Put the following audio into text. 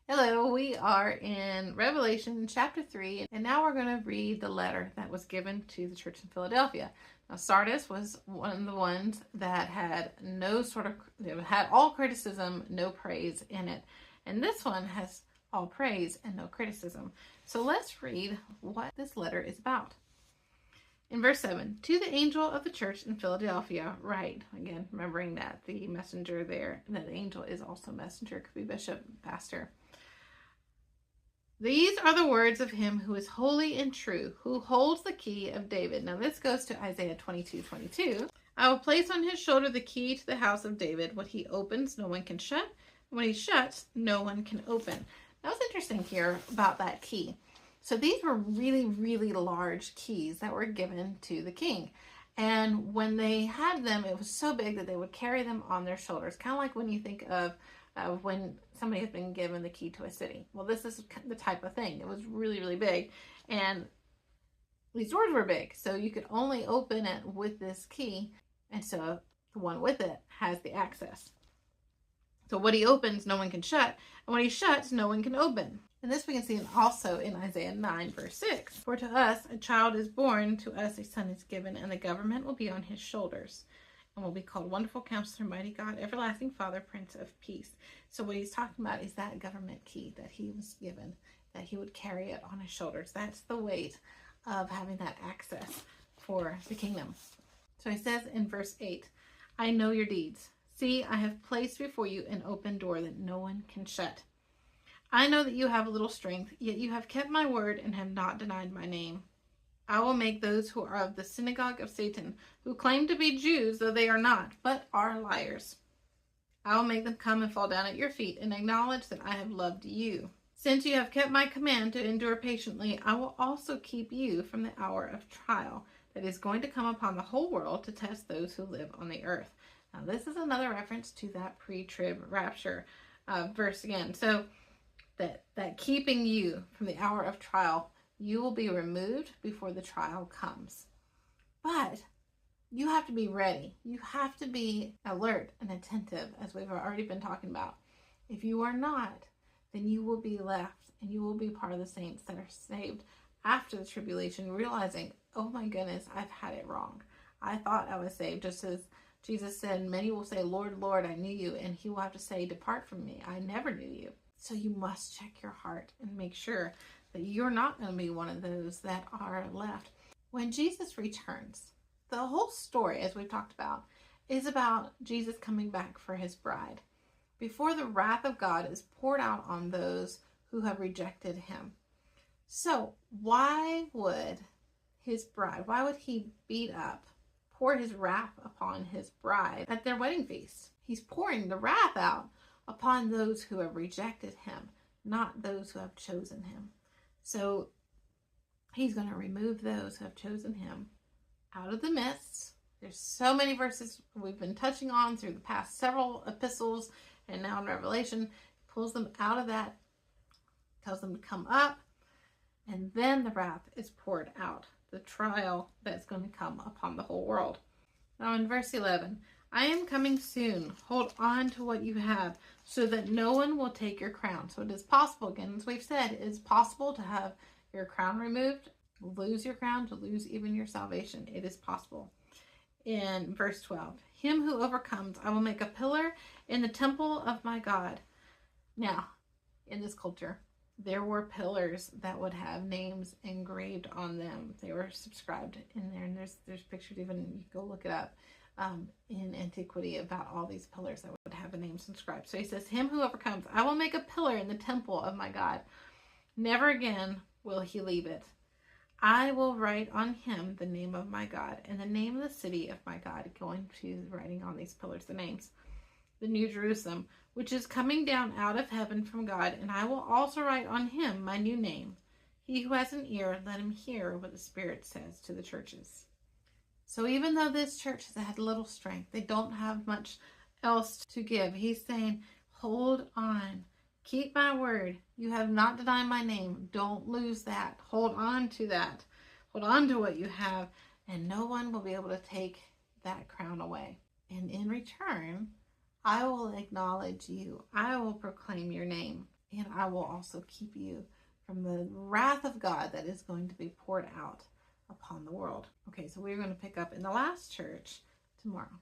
Hello, we are in Revelation chapter 3, and now we're going to read the letter that was given to the church in Philadelphia. Now, Sardis was one of the ones that had had all criticism, no praise in it. And this one has all praise and no criticism. So let's read what this letter is about. In verse 7, to the angel of the church in Philadelphia, write, again, remembering that the messenger there, that the angel is also messenger, could be bishop, pastor. These are the words of him who is holy and true, who holds the key of David. Now this goes to Isaiah 22:22. I will place on his shoulder the key to the house of David. What he opens, no one can shut. And what he shuts, no one can open. Now what's interesting here about that key. So these were really, really large keys that were given to the king. And when they had them, it was so big that they would carry them on their shoulders. Kind of like when you think of when somebody has been given the key to a city. Well, this is the type of thing. It was really, really big. And these doors were big, so you could only open it with this key. And so the one with it has the access. So what he opens, no one can shut. And what he shuts, no one can open. And this we can see also in Isaiah 9, verse 6. For to us a child is born, to us a son is given, and the government will be on his shoulders. And will be called Wonderful Counselor, Mighty God, Everlasting Father, Prince of Peace. So what he's talking about is that government key that he was given, that he would carry it on his shoulders. That's the weight of having that access for the kingdom. So he says in verse 8, I know your deeds. See, I have placed before you an open door that no one can shut. I know that you have little strength, yet you have kept my word and have not denied my name. I will make those who are of the synagogue of Satan, who claim to be Jews, though they are not, but are liars. I will make them come and fall down at your feet and acknowledge that I have loved you. Since you have kept my command to endure patiently, I will also keep you from the hour of trial that is going to come upon the whole world to test those who live on the earth. Now, this is another reference to that pre-trib rapture verse again. So that keeping you from the hour of trial, you will be removed before the trial comes. But you have to be ready. You have to be alert and attentive, as we've already been talking about. If you are not, then you will be left and you will be part of the saints that are saved after the tribulation, realizing, oh my goodness, I've had it wrong. I thought I was saved, just as Jesus said, many will say, Lord, Lord, I knew you. And he will have to say, depart from me. I never knew you. So you must check your heart and make sure that you're not going to be one of those that are left. When Jesus returns, the whole story, as we've talked about, is about Jesus coming back for his bride. Before the wrath of God is poured out on those who have rejected him. So why would his bride, why would he beat up, pour his wrath upon his bride at their wedding feast? He's pouring the wrath out upon those who have rejected him, not those who have chosen him. So he's going to remove those who have chosen him out of the midst. There's so many verses we've been touching on through the past several epistles, and now in Revelation, he pulls them out of that, tells them to come up, and then the wrath is poured out, the trial that's going to come upon the whole world. Now in verse 11, I am coming soon. Hold on to what you have so that no one will take your crown. So it is possible, again, as we've said, it is possible to have your crown removed, lose your crown, to lose even your salvation. It is possible. In verse 12, him who overcomes, I will make a pillar in the temple of my God. Now, in this culture, there were pillars that would have names engraved on them. They were subscribed in there, and there's pictures, even you go look it up. In antiquity about all these pillars that would have a name inscribed. So he says, him who overcomes, I will make a pillar in the temple of my God. Never again will he leave it. I will write on him the name of my God and the name of the city of my God, going to writing on these pillars the names. The New Jerusalem, which is coming down out of heaven from God, and I will also write on him my new name. He who has an ear, let him hear what the Spirit says to the churches. So even though this church has had little strength, they don't have much else to give, he's saying, hold on. Keep my word. You have not denied my name. Don't lose that. Hold on to that. Hold on to what you have, and no one will be able to take that crown away. And in return, I will acknowledge you. I will proclaim your name. and I will also keep you from the wrath of God that is going to be poured out upon the world. Okay, so we're going to pick up in the last church tomorrow.